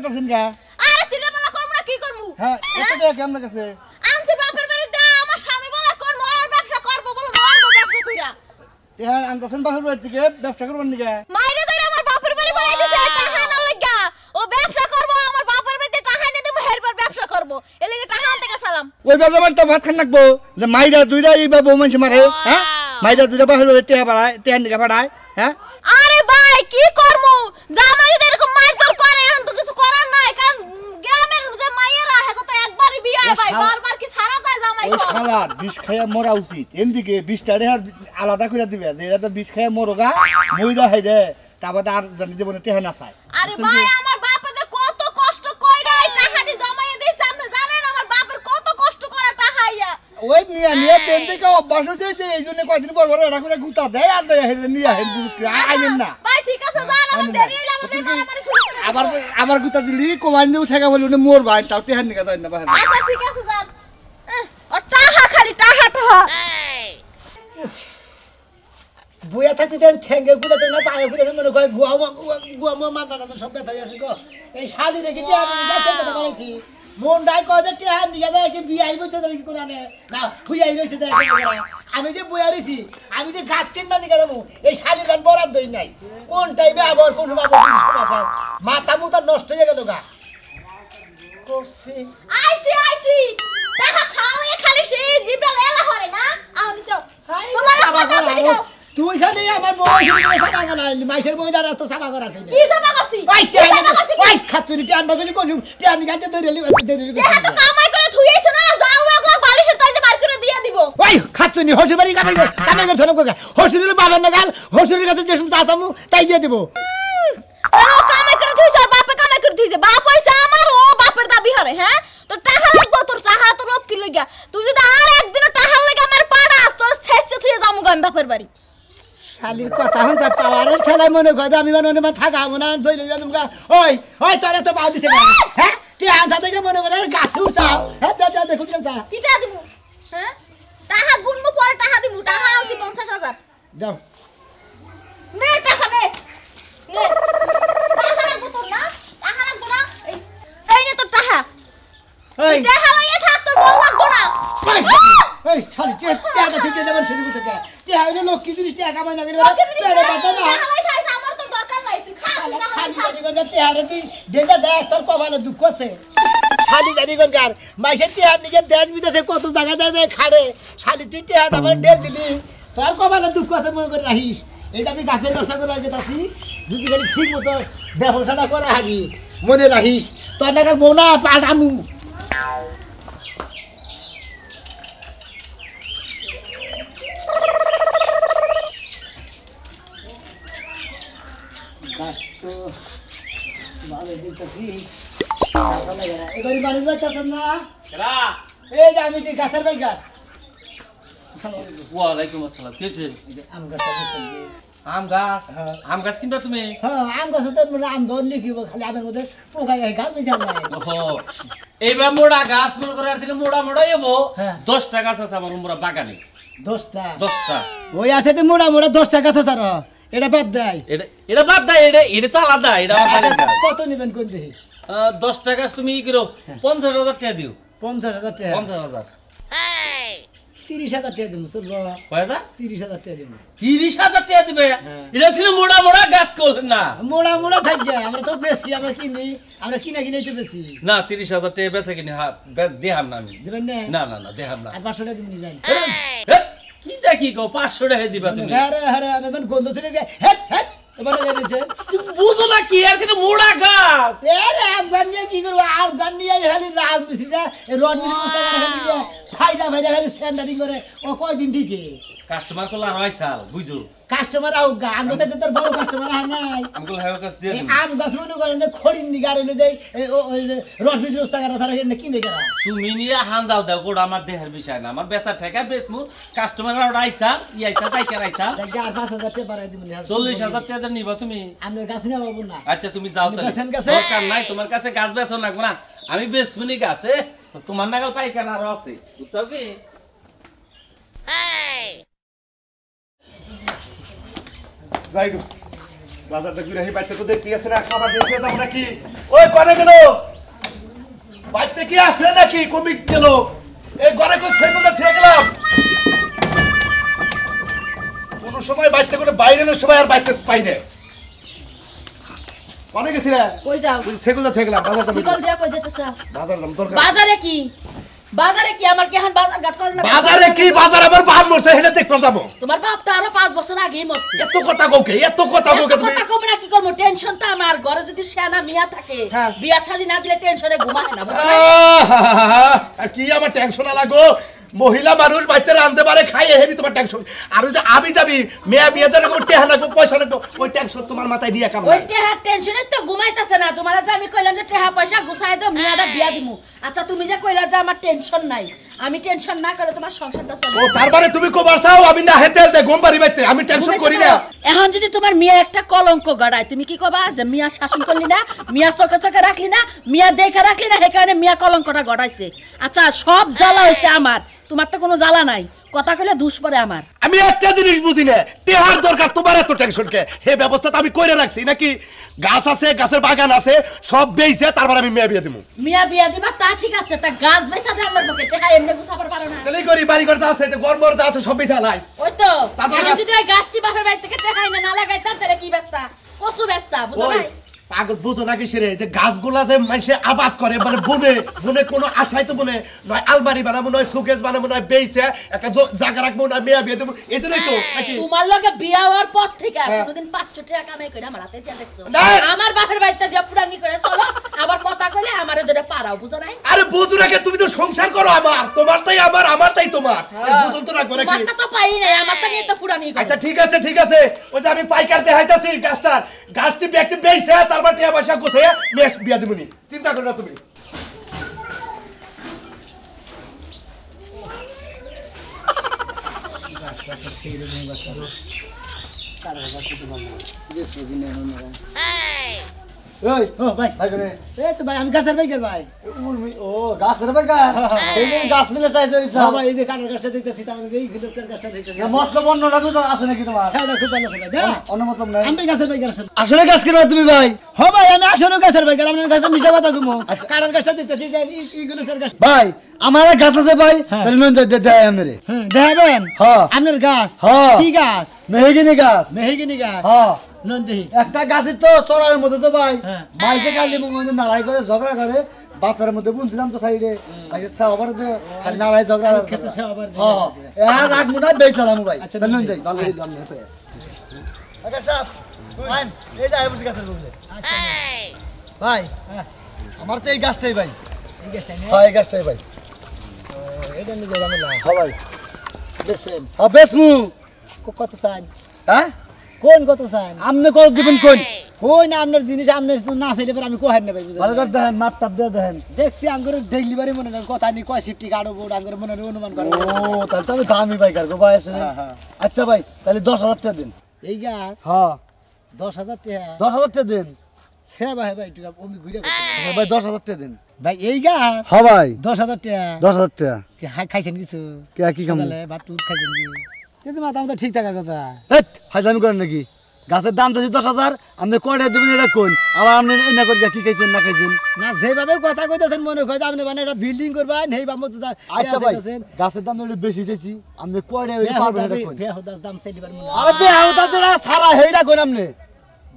আনতাছেন গা আরে সিনেমালা করব না কি করব হ্যাঁ এটা দেখ কেমন কাছে আনছি বাপের বাড়িতে আমার স্বামী বলে কোন মরার ব্যবসা করব বলে মরবো ব্যবসা কইরা হ্যাঁ আনতাছেন বাপের বাড়ি থেকে ব্যবসা করবেন নিগা মাইরে ধরে আমার বাপের বাড়ি বলে দিছে টাকা না লাগা ও ব্যবসা করব আমার বাপের বাড়িতে টাকা এনে দেব হেরবার ব্যবসা করব এর লাগি টাকা আনতে গেছালাম ওই বাজার তো ভাত খান লাগবো যে মাইরা দুইরা এই বাবু মানুষ মারে হ্যাঁ মাইরা দুইরা বাপের বাড়ি টেহা বাড়ায় টেহা নিগা বাড়ায় হ্যাঁ আরে ভাই কি করমু জামাই যদি এরকম মারধর করে এখন তো কিছু করার নাই কারণ গ্রামের যে মাইয়েরা হেগো তো একবারই বিয়ে হয় ভাই বারবার কি ছাড়া যায় জামাই ওই শালা বিষ খাইয়া মরা উচিত এদিকে বিষটা রেহার আলাদা করে দিবে যে এটা তো বিষ খাইয়া মরোগা মইরা হাইরে তারপর আর জানি জীবনে টেহা না চায় আরে ভাই আমার বাপে কত কষ্ট কইরা এই টাকাটি জমাইয়ে দিয়েছে আপনি জানেন আমার বাপের কত কষ্ট করে টাকা আইয়া ওই নিয়ে তেন থেকে অভ্যাস হচ্ছে যে এই জন্য কয়দিন পর পর এটা করে গুতা দেয় আর দেয় নিয়ে আইনেন না ভাই ঠিক আছে যান আমার দেরি হইলে আমাদের মারামারি শুরু করে আবার আবার গুতা দিলি কমাইন দেও ঠেকা বলি উনি মোর ভাই তাও টেহান নিকা দেয় না বাহির আচ্ছা ঠিক আছে যান ও টাকা খালি টাকা বইয়া থাকতে দেন ঠেঙ্গে গুলাতে না পায়ে গুলাতে মনে কয় গুয়ামা মাথাটা তো সব ব্যথা আছে গো এই শালি রেখে টিয়া কথা বলেছি মন ডাই কয় যে টিয়া নিয়ে যায় কি বিয়ে আইব তো কি কোন না হুইয়াই রইছে দেখ আমি যে বইয়া রইছি আমি যে গাছ কিনবা নিয়ে যাবো এই শালির গান বরাদ দই নাই কোন টাইমে আবার কোন বাবা মাথা মুতা নষ্ট হয়ে গেল গা করছি আইসি টাকা খাওয়া খালি সেই জিবরা লেলা হরে না আহনি সব তোমার কথা বলি তুই খালি আমার বউয়ের সাবা করা মাইশের বউলার তো সাবা করা আছে কি সাবা করছি ওই খাতুরি টিয়ান বাগে কোন টিয়ান গাতে ধরেলি দেখা তো কামাই করে থুইছো না যাও আগলা বালিশের তলতে বার করে দিয়া দিব ওই খাতুনি হসুবাড়ি কামাই করে ধরে কোগা হসুরির বাবার না গাল হসুরির কাছে যে চাচামু তাই দিয়ে দিব ও কামাই করে থুইছো বাপে কামাই করে থুইছে বাপ পয়সা আমার ও বাপের দাবি হরে হ্যাঁ তো টাকা লাগবো তোর টাকা তো লোক কি লাগা তুই যদি আর একদিন টাকা লাগা আমার পাড়াস তোর শেষে থুইয়ে যামু গাম বাপের বাড়ি শালির কথা হন যা পাওয়ারের ঠেলায় মনে কয় আমি মনে মনে থাকা মনে চলে যাবে তোমরা ওই ওই তোরা তো পাও দিতে পারে হ্যাঁ তুই আধা থেকে মনে করে গাছে উঠাও হ্যাঁ দেখুন যা কিটা দিব হ্যাঁ টাকা গুনমু পরে টাকা দিমু টাকা আনছি ৫০,০০০ দাও নে টাকা নে টাকা লাগবো তোর না টাকা লাগবো না এই নে তোর টাকা এই টাকা লইয়া থাক তোর বউ লাগবো না এই শালি টাকা থেকে যাবেন শুরু করতে টাকা হইলো লোক কি জিনিস টাকা কামাই না করে বেড়ে বাতা না টাকা লাই খাইছ আমার তো দরকার নাই তুই খা শালি জানি কোন টাকা তুই দেজা দেশ তোর কপালে দুঃখ আছে শালি জানি কোন কার মাইসের টাকা নিকে দেশ বিদেশে কত জায়গা যায় খাড়ে শালি তুই টাকা আমার ডেল দিলি তোর কপালে দুঃখ আছে মনে করে রাখিস এই যে আমি গাছের ব্যবসা করে গেছি যদি খালি ঠিক মতো ব্যবসাটা করা হাগি মনে রাখিস তোর নাকার বউ না পাঠামু এবারে মানুষ বাইতেছেন না এই যে আমি গাছের বাইকার ওয়ালাইকুম আসসালাম কেছে আম গাছ আম গাছ কিনবা তুমি হ্যাঁ আম গাছ তো আম ধরলি কি খালি আমের মধ্যে পোকাই গাছ বেঁচে ওহো এইবার মোড়া গাছ মনে করে আর থেকে মোড়া এবো হ্যাঁ। 10টা গাছ আছে আমার মোড়া বাগানে 10টা 10টা ওই আছে তো মোড়া 10টা গাছ আছে আর এটা বাদ দেয় এটা বাদ দাও এটা তো আলাদা এটা আমার বাড়ির গাছ। কত নিবেন কোন দেখি 10টা গাছ তুমি কি করো 50,000 টাকা দিও 50,000 টাকা 50,000 30,000 টাকা দিব চলবো কয়টা 30,000 টাকা দিব 30,000 টাকা দিবে এটা ছিল মোড়া গাছ করলেন না মোড়া থাকবে আমরা তো বেশি আমরা কিনে তো বেশি না 30,000 টাকা বেচে কিনে দেহাম না আমি দিবেন না দেহাম না আর 500 টাকা দিবেন জানি কি দেখি গো 500 টাকা দিবা তুমি আরে আমি গন্ধ চলে যায় হেট হেট এবারে বেরিয়েছে তুমি বুঝো না কি আর কিন্তু মোড়া গাছ আরে আফগান নিয়ে কি করবো আফগান নিয়ে খালি রাজ মিস্ত্রিটা রড মিস্ত্রি ফাইদা খালি স্যান্ডারিং করে ও কয়দিন ঠিকই কাস্টমার করলে আর হয় চাল বুঝো কাস্টমার আও আম গাছে তোর বড় কাস্টমার হয় নাই আমগুলো হাইওয়ে কাছ দিয়ে আম গাছ মনে করেন যে খড়ির নিগার হইলে যে রড মিস্ত্রি রাস্তা করা তারা কিনে গেলা তুমি নিয়ে হান্দাল দাও কোড আমার দেহের বিষয় না আমার বেচা ঠেকা বেচমু কাস্টমার আর আইছা আইছা পাইকার আইছা আর 5,000 টাকা বাড়াই দিবেন 40,000 টাকা নিবা তুমি আমি গাছ নিয়ে পাবো না আচ্ছা তুমি যাও তাহলে বেচেন গাছে? দরকার নাই তোমার কাছে গাছ বেচো না না আমি বেচবনি গাছে তোমার নাগাল পাইকার আরো আছে বুঝছো কি যাই গো বাজারটা ঘুরে এই বাইতে তো দেখতে আছে না খাবার দিয়ে খেয়ে যাবো নাকি ওই কোনে গেল বাইতে কি আছে নাকি কমি গেল এই ঘরে কোন সাইকেলটা ঠিক গেলাম কোন সময় বাইতে করে বাইরে এর সময় আর বাইতে পাই না কোনে গেছিলা কই যাও ওই সাইকেলটা ঠিক গেলাম বাজারটা সিকল দিয়া কই যেতেছ বাজার দাম দরকার বাজারে কি আমার কেহান বাজার ঘাট করে না বাজারে কি বাজার আবার বাপ মরছে হেলে দেখতে যাবো তোমার বাপ তো আরো 5 বছর আগেই মরছে এত কথা কওকে তুমি কথা কম না কি করব টেনশন তো আমার ঘরে যদি সেনা মিয়া থাকে হ্যাঁ। বিয়া শাদী না দিলে টেনশনে ঘুমায় না বুঝছো আর কি আমার টেনশন লাগো মহিলা মানুষ বাইতে রাঁধতে পারে খাইয়ে হেরি তোমার টেনশন আর ওই যে আমি যাবি মেয়া বিয়েতে লাগবো টেহা লাগবো পয়সা লাগবো ওই টেনশন তোমার মাথায় নিয়ে কাম ওই টেহা টেনশনে তো ঘুমাইতাছে না তোমার যে আমি কইলাম যে টেহা পয়সা গুছাই দাও মিয়াটা বিয়া দিমু আচ্ছা তুমি যে কইলা যে আমার টেনশন নাই আমি টেনশন না করে তোমার সংসারটা ও চলে তারপরে তুমি কবার চাও আমি না হেতে দে গোমবাড়ি বাইতে আমি টেনশন করি না এখন যদি তোমার মিয়া একটা কলঙ্ক গড়ায় তুমি কি কবা যে মিয়া শাসন করলি না মিয়া চোখে চোখে রাখলি না মিয়া দেখে রাখলি না সেই কারণে মিয়া কলঙ্কটা গড়াইছে আচ্ছা সব জ্বালা হইছে আমার তোমার তো কোনো জ্বালা নাই কথা কইলে দুষ পড়ে আমার আমি একটা জিনিস বুঝি না টেহার দরকার তোমার এত টেনশন কে হে ব্যবস্থা তো আমি কইরে রাখছি নাকি গাছ আছে গাছের বাগান আছে সব বেইছে তারপর আমি মেয়ে বিয়ে দিমু মিয়া বিয়া দিবা তা ঠিক আছে তা গাছ বেচা দে আমার পক্ষে টেহা এমনি গুছাবার পারো না তাহলে করি বাড়ি ঘর যা আছে যে গরমর যা আছে সব বেইছে লাই ওই তো তারপরে আমি যদি ওই গাছটি বাপের বাড়ি থেকে টেহাই না লাগাইতাম তাহলে কি বেচতা কচু বেচতা বুঝো ওই নাই পাগল বুঝো নাকি সেরে যে গাছগুলা যে মানুষে আবাদ করে মানে বনে বনে কোনো আশাই তো বনে নয় আলমারি বানাবো নয় শোকেস বানাবো নয় বেইছে একটা জায়গা রাখবো না মেয়া বিয়ে দেবো এজন্যই তো নাকি তোমার লগে বিয়া হওয়ার পর থেকে হ্যাঁ। কোনদিন 500 টাকা কামাই করে আমার হাতে দিয়া দেখছো না। আমার বাপের বাড়িতে দিয়া পুরাঙ্গি করে চলো আবার কথা কইলে আমারে ধরে পারাও বুঝো নাই আরে বুঝো নাকি তুমি তো সংসার করো আমার তোমার তাই আমার তাই তোমার বুঝো তো রাখবো নাকি মাথা তো পাই নাই আমার তো নিয়ে তো পুরানি আচ্ছা ঠিক আছে ওই যে আমি পাইকার দেখাইতাছি গাছটি ব্যক্তি বেইছে তারপর টিয়া পয়সা গোছে মেশ বিয়া দিবনি চিন্তা করো না তুমি ওই ও ভাই ভাই করে এই তো ভাই আমি গাছের বাইকের ভাই ও গাছের বাগান এই যে গাছ মিলে চাই ধরিছ হ্যাঁ ভাই এই যে কাটার গাছটা দেখতেছি তার মধ্যে এই গুলোর গাছটা দেখতেছি মতলব অন্যটা তো আছে নাকি তোমার হ্যাঁ খুব ভালো আছে ভাই দাও অন্য মতলব নাই আমি গাছের বাইকের আসলে আসলে গাছ কিনবা তুমি ভাই হ্যাঁ ভাই আমি আসলে গাছের বাইকের আপনার গাছে মিশা কথা কমু কাটার গাছটা দেখতেছি যে এই গুলোর গাছ ভাই আমার এক গাছ আছে ভাই তাহলে নন দেয় আমরে দেখাবেন হ্যাঁ। আপনার গাছ হ্যাঁ। কি গাছ মেহগিনি গাছ মেহগিনি গাছ হ্যাঁ নন দেখি একটা গাছের তো চড়ার মধ্যে তো ভাই হ্যাঁ। মাইসে কাটলি মধ্যে নাড়াই করে ঝগড়া করে বাতার মধ্যে বুনছিলাম তো সাইডে মাইসে সাবার খালি নাড়াই ঝগড়া খেতে সে আবার হ্যাঁ রাত মুনা বেচালাম ভাই আচ্ছা, তাহলে যাই ভালো হইলো আমি হেপে আগে সাহেব আইন এই যাই বুঝি গাছের বলে ভাই আমার তো এই গাছটাই ভাই এই গাছটা নিয়ে হ্যাঁ এই গাছটাই ভাই এটা নিয়ে যাবে না হ্যাঁ ভাই বেসবেন হ্যাঁ বেসমু কত চান হ্যাঁ কোন কত চান আপনি কত দিবেন কোন কোন না আপনার জিনিস আপনার তো না চাইলে পরে আমি কোহার না ভাই বুঝলেন? ভালো করে দেখেন মাপ টাপ দিয়ে দেখেন দেখছি আঙ্গুর ডেইলি বারে মনে হয় কথা নেই কয় সিফটি কাটো বোর্ড আঙ্গুর মনে হয় অনুমান করে ও তাহলে তো আমি দামি ভাই কার গো ভাই আসলে হ্যাঁ। আচ্ছা ভাই তাহলে 10,000 টাকা দিন এই গাছ হ্যাঁ 10,000 টাকা 10,000 টাকা দিন সে ভাই ভাই একটু আমি ঘুরে করতে পারি। আচ্ছা ভাই 10,000 টাকা দিন ভাই এই গাছ হ্যাঁ ভাই 10,000 টাকা 10,000 টাকা কি খাইছেন কিছু কি কাম সকালে ভাত টুত খাইছেন কি কিন্তু মাথা আমাদের ঠিক থাকার কথা হেট হাজামি করেন নাকি গাছের দাম তো 10,000 আপনি কয়টা দিবেন এটা কোন আবার আপনি এনে করে কি খাইছেন না খাইছেন না যেভাবে কথা কইতেছেন মনে হয় যে আপনি মানে একটা বিল্ডিং করবেন এই বাম তো আচ্ছা ভাই গাছের দাম একটু বেশি চাইছি আপনি কয়টা ওই পারবেন এটা কোন বেহুদার দাম চাইলিবার মনে আরে বেহুদা তোরা সারা হেইডা কোন আপনি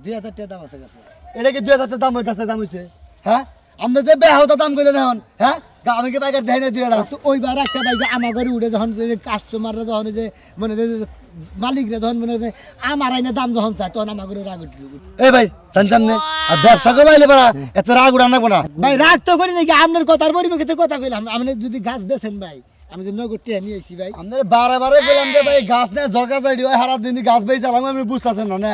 2,000 টাকা দাম আছে গাছে এটা কি 2,000 টাকা দাম ওই গাছের দাম হইছে হ্যাঁ আপনি যে বেহুদা দাম কইলেন এখন হ্যাঁ আমি কি পাইকার দেয় না 2,000 তো ওইবার একটা বাইক আমার ঘরে উঠে যখন যে কাস্টমাররা যখন যে মনে যে মালিকরা যখন মনে যে আমার আইনে দাম যখন চায় তখন আমার ঘরে রাগ উঠবে এই ভাই তান সামনে আর ব্যবসা করবাইলে পারা এত রাগ উড়ান রাখবো না ভাই রাগ তো করি নাকি আপনার কথার পরিপ্রেক্ষিতে কথা কইলাম আপনি যদি গাছ বেছেন ভাই আমি যে নগদ টিয়া নিয়ে এসি ভাই আমাদের বারে বারে বললাম যে ভাই গাছ না জগা যাইডি হয় হারা দিন গাছ বেই চালাম আমি বুঝতাছেন না না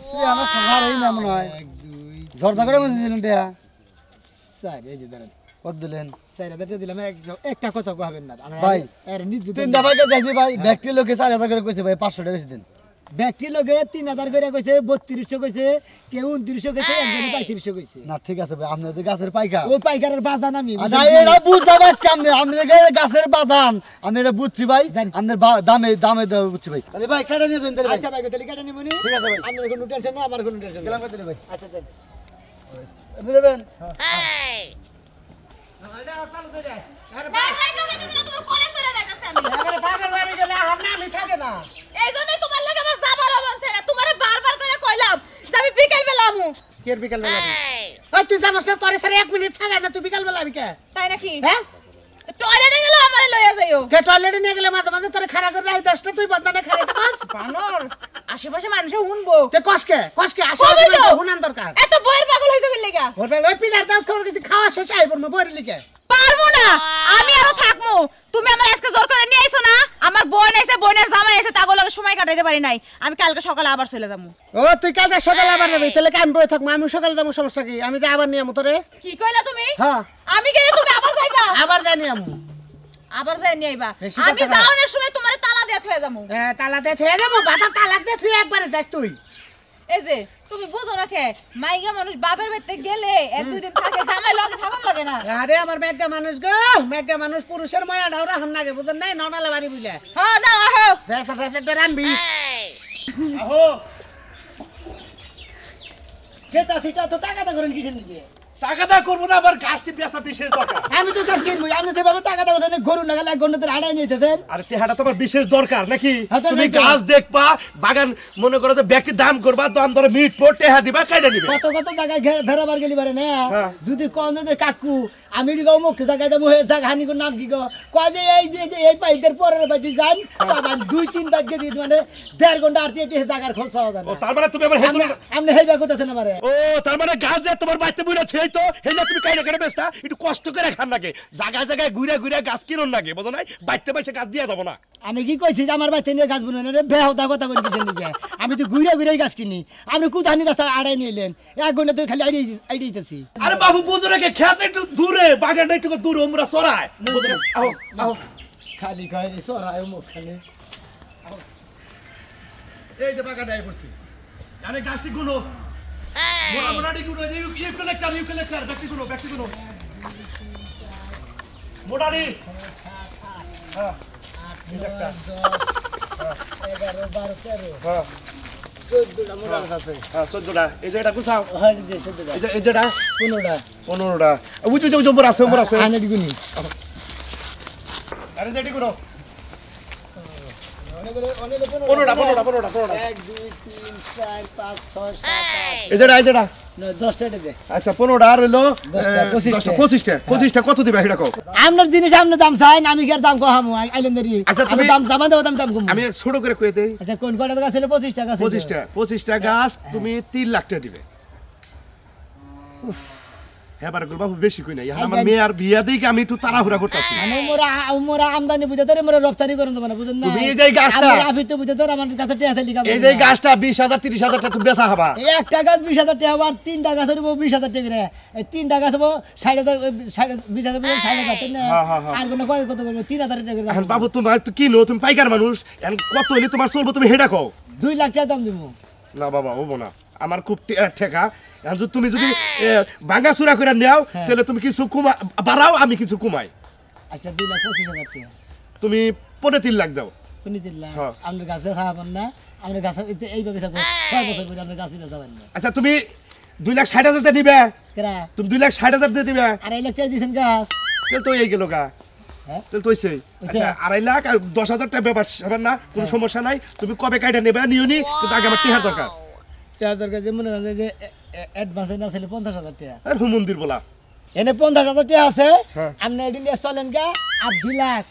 সে আমার সাহার এই না মনে হয় 1 2 জর্দা করে মধ্যে দিলেন টিয়া 4 এই যে দাঁড়ান কত দিলেন 4,000 টাকা দিলাম একটা কথা কইবেন না আমরা ভাই, এর নিজ তিনটা ভাইকে দেখি ভাই ব্যক্তি লোকে 4,000 করে কইছে ভাই 500 টাকা বেশি দেন ব্যাটারি লগে 3000 করে কইছে 3200 কইছে কেউ 2900 কইছে একজন 3500 কইছে না ঠিক আছে ভাই আপনি তো গাছের পাইকার ওই পাইকারের বাজান আমি না এটা বুঝা বাস কামনে আপনি গাছের বাজান আমি এটা বুঝছি ভাই আপনার দামে দামে বুঝছি ভাই আরে ভাই কেটে নিয়ে দেন ভাই আচ্ছা ভাই তাহলে কেটে নিমুনি ঠিক আছে ভাই আপনার কোনো টেনশন নেই আমার কোনো টেনশন নেই গেলাম কইতে ভাই আচ্ছা দেন আপনি দেবেন এটা চালু করে দে আরে না হাইটা যেতে না তোমার কোলে চলে যাইতাছে আমি আরে পাগল বাড়ি গেলে আর নামই থাকে না এইজন্যই তোমার লাগে আমার যাবার মন চায় না তোমারে বারবার করে কইলাম যে আমি বিকেল বেলা আমু কের বিকাল বেলা ওই তুই জানাস না তোরে স্যার 1 মিনিট থাকে না তুই বিকাল বেলা আমি কে তাই নাকি হ্যাঁ টয়লেটে গেলে আমারে লইয়া যাইও কে টয়লেটে নিয়ে গেলে মাঝে মাঝে তোরে খাড়া করে রাখ 10টা তুই বদনা খাড়াতে পাস বানর আশেপাশে মানুষ শুনবো তে কসকে আসে কবি তো। হুনান দরকার এত বইয়ের পাগল হইছো কি লাগা ওর ওই পিনার দাঁত খাওয়ার কিছু খাওয়া শেষ আইবর মে বইরে লিখে পারবো না আমি আরো থাকমু তুমি আমার আজকে জোর করে নিয়ে আইছো না আমার বোন আইছে বোনের জামাই আইছে তাগো লগে সময় কাটাইতে পারি নাই আমি কালকে সকালে আবার চলে যাবো ও তুই কালকে সকালে আবার যাবি তাহলে কি আমি বই থাকবো আমি সকালে যাবো সমস্যা কি আমি তো আবার নিয়ে আমু তোরে কি কইলা তুমি হ্যাঁ আমি গেলে তুমি আবার যাইবা আবার জানি আমু আবার যাই নিয়ে আইবা বেশি আমি কথা না। যাওয়ার সময় তোমারে তালা দিয়ে থয়ে যাবো তালা দে থয়ে যাবো বাতা তালাক দে তুই একবারে যাস তুই এই যে তুমি বুঝো না কে মাইগা মানুষ বাপের বাড়িতে গেলে এক দুই দিন থাকে জামাই লগে থাকুন লাগে না আরে আমার মেঘা মানুষ গো মেঘা মানুষ পুরুষের মায়া ডাউরা হাম নাগে বুঝেন নাই ননালা বাড়ি বুঝলে হ্যাঁ না আহো রেসা রেসা রানবি আহো কেতা সিটা তো টাকা করেন কিসের দিকে টাকাটা করবো না আবার গাছটি বেচা বিশেষ দরকার আমি তো গাছ কিনবো আমি যেভাবে টাকা দেবো গরু না গেলে 1 ঘন্টা হাড়াই নিতেছেন আরে টেহাটা তোমার বিশেষ দরকার নাকি হ্যাঁ, তো তুমি নাকি? গাছ দেখবা বাগান মনে করো যে ব্যক্তি দাম করবা দাম ধরে মিট পর টেহা দিবা কাইটা নিবে কত কত জায়গায় ভেড়াবার গেলি পারে না হ্যাঁ। যদি কন যে কাকু আমি গো মুখ জায়গায় যাবো জায়গা হানি নাম কি গো কয় যে এই যে এই পাইদের পরের পাইতে যান পাবেন 2-3 বাদ দিয়ে দিই মানে 1.5 ঘন্টা আর দিয়ে জায়গার খোঁজ পাওয়া যায় ও না তার মানে তুমি আবার হেদুর আপনি হেইবা করতেছেন আমারে ও তার মানে গাছ যে তোমার বাইতে বুইরা ছেই তো হেইনা তুমি কাইটা করে বেচতা একটু কষ্ট করে খান লাগে জায়গায় জায়গায় ঘুরে ঘুরে গাছ কিনুন লাগে বুঝো নাই বাইতে বাইতে গাছ দিয়া যাব না আমি কি কইছি যে আমার বাড়িতে নিয়ে গাছ বুনে রে বেহতা কথা কই কিছেন নিকে আমি তো ঘুরে ঘুরে গাছ কিনি আপনি কুদানি রাস্তা আড়াই নিলেন 1 ঘন্টা তো খালি আইডিতেছি আরে বাবু বুঝো রেখে খেত একটু দূরে বাগানটা একটু দূরে আমরা সরাই আও আও খালি কয় সরাই মুখ খালি এই যে বাগান আই পড়ছি আরে গাছটি গুলো মোড়া মোড়াটি গুলো ইউক্যালিপ্টার ব্যক্তি গুলো মোড়াটি হ্যাঁ 11 12 13 হ্যাঁ 14টা মোবাইল আছে হ্যাঁ 14টা এই যে এটা কোথাও হয় যে 14টা এই যে এটা 15টা 15টা ওই যে জম্বর আছে আনে দিগুনি আরে যেটি গুলো অনেকগুলো 15টা 1 2 3 4 5 6 7 এই যেটা 8 10টা দে আচ্ছা 15টা আর হইলো 10টা, 25টা কত দিবা এটা কও আপনার জিনিস আপনি দাম চাইন আমি কি আর দাম কম আইলেন দেরি আচ্ছা, তুমি- দাম জামা দেব দাম কম আমি ছোট করে কই দেই আচ্ছা কোন কয়টা গাছ ছিল 25 টাকা 25টা গাছ তুমি 3 লাখ টাকা দিবে হ্যাঁ বার বাবু বেশি কই না আমার মেয়ে আর বিয়া দেই কি আমি একটু তাড়াহুড়া করতেছি মানে মোরা আমদানি বুঝে ধরে মোরা রপ্তানি করেন না বুঝেন না তুমি এই যে গাছটা- আমরা আফিত বুঝে ধরে আমার কাছে টিয়া লিখা এই যে গাছটা 20,000 30,000 টাকা তুমি বেচা হবা এই একটা গাছ 20,000 টাকা আবার 3টা গাছ হইব 20,000 টাকা রে এই 3টা গাছ হইব 60,000 20,000 60,000 তাই না হ্যাঁ, হ্যাঁ, হ্যাঁ। আর কোন কত কত করব 3,000 টাকা করে এখন বাবু তোমার তো কিনো তুমি পাইকার মানুষ এখন কত হইলে তোমার চলবো তুমি হেডা কও 2 লাখ টাকা দাম দিব না বাবা হবো না আমার খুব ঠেকা এখন যদি তুমি যদি ভাঙা চূড়া করে নাও তাহলে তুমি কিছু বাড়াও আমি কিছু কমাই আচ্ছা 2,25,000 টাকা তুমি 3.5 লাখ দাও কোনি দিল্লা হ্যাঁ। আমরা গাছ খাওয়াবেন না আমরা গাছ এইভাবে থাকবো 6 বছর পরে আমরা গাছ বেচাবেন না আচ্ছা তুমি 2,60,000 টাকা নিবে কেরা তুমি 2,60,000 দিয়ে দিবে 2.5 লাখ টাকা দিয়েছেন গাছ তাহলে তো এই গেল গা হ্যাঁ তাহলে তো হইছে আচ্ছা 2.5 লাখ আর 10,000 টাকা ব্যাপার হবে না কোনো সমস্যা নাই তুমি কবে কাইটা নেবে নিওনি কিন্তু আগে আমার টিহার দরকার টাকা দরকার যে মনে হয় যে অ্যাডভান্স না ছিল 50,000 টাকা আর হুমন্দির বলা এনে 50,000 টাকা আছে হ্যাঁ। আপনি এটি নিয়ে চলেন গা আর 2 লাখ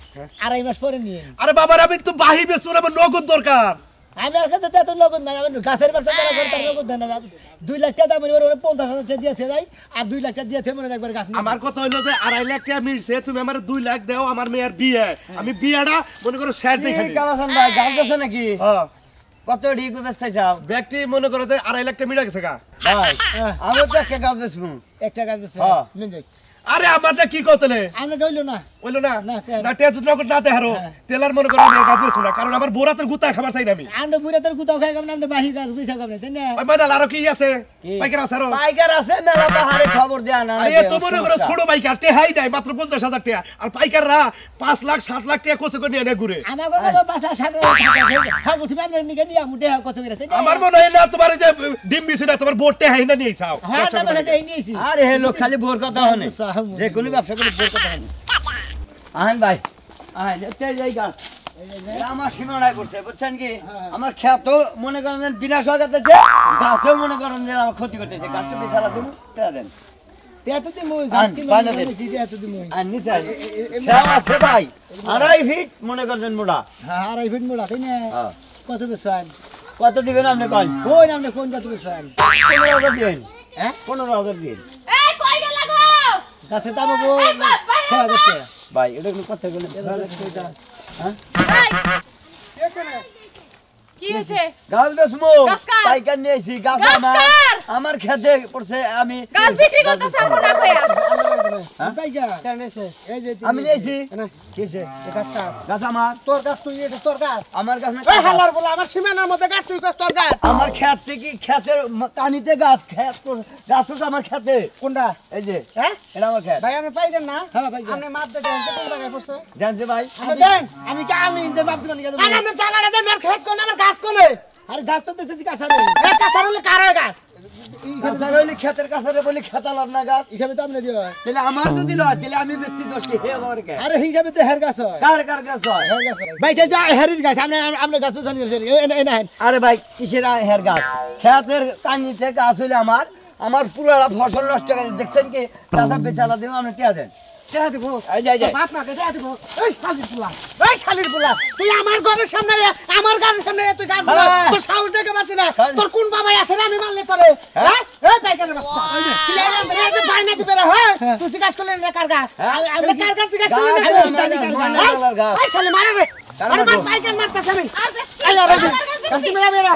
2.5 মাস পরে নিয়ে আরে বাবার আমি তো বাহি বেচবো না, আমার নগদ দরকার আমি আর কাছে এত নগদ নাই আমি গাছের ব্যবসা করা করে তার নগদ দেয় না 2 লাখ টাকা দাম ওর 50,000 টাকা দিয়েছে যাই আর 2 লাখ টাকা দিয়েছে মনে একবার গাছ আমার কথা হইলো যে 2.5 লাখ টাকা মিলছে তুমি আমার 2 লাখ দাও আমার মেয়ের বিয়ে আমি বিয়েটা মনে করো শেষ দেখে দিই। কালাসান ভাই গাছ গেছো নাকি হ্যাঁ কত ঠিক ব্যবস্থা চাও ব্যক্তি মনে করো যে 2.5 লাখ টাকা মিলা গেছে গা ভাই আমি তো একটা গাছ বেচবো একটা গাছ বেচে হ্যাঁ। নিন যাই আরে আমারটা কি কতলে আমরা ডইলো না বললো না না, না টেজ নগদ না দেহারো তেলার মনে করো আমি আর গাছ বেচবো না কারণ আমার বোরাতের গুতা খাবার চাই না আমি আমরা বুড়া তোর গুতাও খাই কাম আমরা বাহি গাছ গুইছা কাম তাই না ওই মাইনাল আরো কি আছে পাইকার আছে আরো পাইকার আছে মেলা বাহারে খবর দেয়া না আরে তো মনে করো ছোট পাইকার টেহাই নাই মাত্র 50,000 টাকা আর পাইকাররা 5 লাখ 7 লাখ টাকা কত করে নিয়ে ঘুরে আমার বাবা বাসা সাথে হ্যাঁ উঠি আমরা নিকে নিয়া মুটে কত করে তাই না আমার মনে হয় না তোমার এই যে ডিম বিছি না তোমার বোট টেহাই না নিয়ে চাও হ্যাঁ না বাসা এই নিয়েছি আরে হে লোক খালি বোর কথা হনে যে কোনো ব্যবসা করে বোর কথা হনে আহেন ভাই আহেন তেজ এই গাছ আমার সীমানায় পড়ছে বুঝছেন কি আমার খ্যাত মনে করেন যে বিনাশ হয়ে যাচ্ছে গাছেও মনে করেন যে আমার ক্ষতি করতেছে গাছটা বিশালা দিন দেন তেতো দি মই গাছ কি পানা দে। তেতো দি মই আর নিচে সেও আছে ভাই 2.5 ফিট মনে করেন মোটা হ্যাঁ আড়াই ফিট মোড়া তাই না হ্যাঁ। কত বেসন কত দিবেন আপনি কন কোন আমরা কোন কত বেসন 15,000 দিন হ্যাঁ 15,000 দিন এই কই গেল গো গাছে দাম হবো এই বাপ, বাইরে 6,000 টাকা ভাই এটা কোনো কথা বলে হ্যাঁ এই, কি হইছে গাছ বেসমু গাছ কার? পাইকার নিয়েছি গাছ গাছ আমার কার? আমার খেতে পড়ছে আমি গাছ বিক্রি করতেছ আমরা না কইয়া পাইকা কেন এসে এই যে আমি নিয়েছি না কিসে এই গাছ কার গাছ আমার তোর গাছ তুই এটা তোর গাছ আমার গাছ না এই হালার বলা আমার সীমানার মধ্যে গাছ তুই গাছ তোর গাছ আমার খেত থেকে খেতের কানিতে গাছ খেত গাছ তো আমার খেতে কোনটা এই যে হ্যাঁ এটা আমার খেত ভাই আমি পাইদেন না হ্যাঁ ভাই আপনি মাপ দেখেন কোন জায়গায় পড়ছে জানছে ভাই আমি দেন আমি কি আমি ইনতে মাপ দিবেন কেন আমি আপনি জায়গাটা দেন আর খেত কোন আমার গাছ কোনে আরে গাছ তো দেখতেছি গাছ আছে এই গাছ আর হলে কার হয় গাছ গাছের হইলে খেতের কাছারে বলি খেতালার না গাছ হিসাবে তো আপনি দিও তাহলে আমার যদি লয় তাহলে আমি বেশি দোষী হে আমার কে আরে হিসাবে তো হের গাছ হয় কার কার গাছ হয় হের গাছ হয়। ভাই যা হেরির গাছ আপনি আপনি গাছ তো জানি এনে আরে ভাই কিসের হের গাছ খেতের কানিতে গাছ হইলে আমার পুরো ফসল নষ্ট হয়ে গেছে দেখছেন কি গাছা বেচালা দেবো আপনি টিয়া দেন টেহা দিব এই যাই যাই বাপ না টেহা দিব এই শালির পোলা তুই আমার ঘরের সামনে আমার ঘরের সামনে তুই গাছ বলা হ্যাঁ। তোর সাহস দেখে পাচ্ছি না হ্যাঁ। তোর কোন বাবাই আছে না আমি মানলে তোরে হ্যাঁ এই পাইকারের বাচ্চা তুই এই যে বাইনা দিবে রে হ্যাঁ তুই জিজ্ঞাসা করলেন না কার গাছ আমি কার গাছ জিজ্ঞাসা করলেন গাছ, না গাছ, গাছ, গাছ, গাছ, গাছ। এই শালি মারে রে আরে বাপ পাইকার মারতাছ আমি এই আরে গাছ তুমি মেরা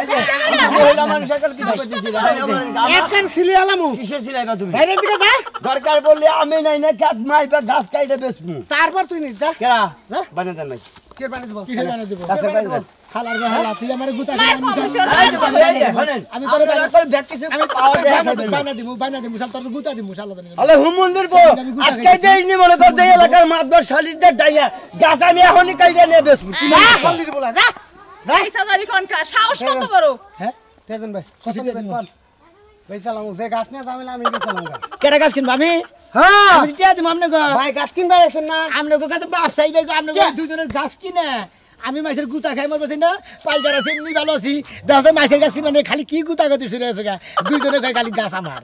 মহিলা মানুষ এখন কিছু করতেছি না ভাই, আমার গাছ- এক কান সিলি আলামু কিসের সিলাইবা তুমি বাইরের দিকে যা দরকার বললে আমি নাই না গাছ মাইবা গাছ কাইটে বেচমু তারপর তুই নিস যা কেরা যা। বানিয়ে দেন ভাই কিসের বানিয়ে দিব কিসের বানিয়ে দিব গাছের বানিয়ে দেন খালার গো হালা তুই আমার গুতা মার কমিশন এই যে ভাই, এই যে, শোনেন, আমি তোরে আপনারা করে ব্যাগ কিছু পাওয়ার দেয়া খাবেন না। বাইনা দিমু সাল তোর গুতা দিমু সাল দানি আলে হুমুন্দির বউ আজকে যে ইনি মনে করতে এলাকার মাতবার শালিদের ডাইয়া গাছ আমি এখনই কাইটে নিয়ে বেচমু কি যা মানে হলদির বলা যা এই সাজারি কোনটা সাহস কত বড় হ্যাঁ টেজন ভাই কত নেবেন কোন ভাই সালাম যে গাছ নিয়ে যাবেন আমি বেচালাম গাছ কেডা গাছ কিনবা আমি হ্যাঁ আমি টিয়া দিমু আমনে গো ভাই গাছ কিনবা আছেন না আমনে গো গাছ ব্যবসায়ী ভাই গো আমনে গো দুইজনের গাছ কিনে আমি মাছের গুতা খাই মর বলছি না পাইকার আছে এমনি ভালো আছি দেখা যায় মাছের গাছ কিনে খালি কি গুতা গতি শুরু হয়েছে দুইজনে খাই খালি গাছ আমার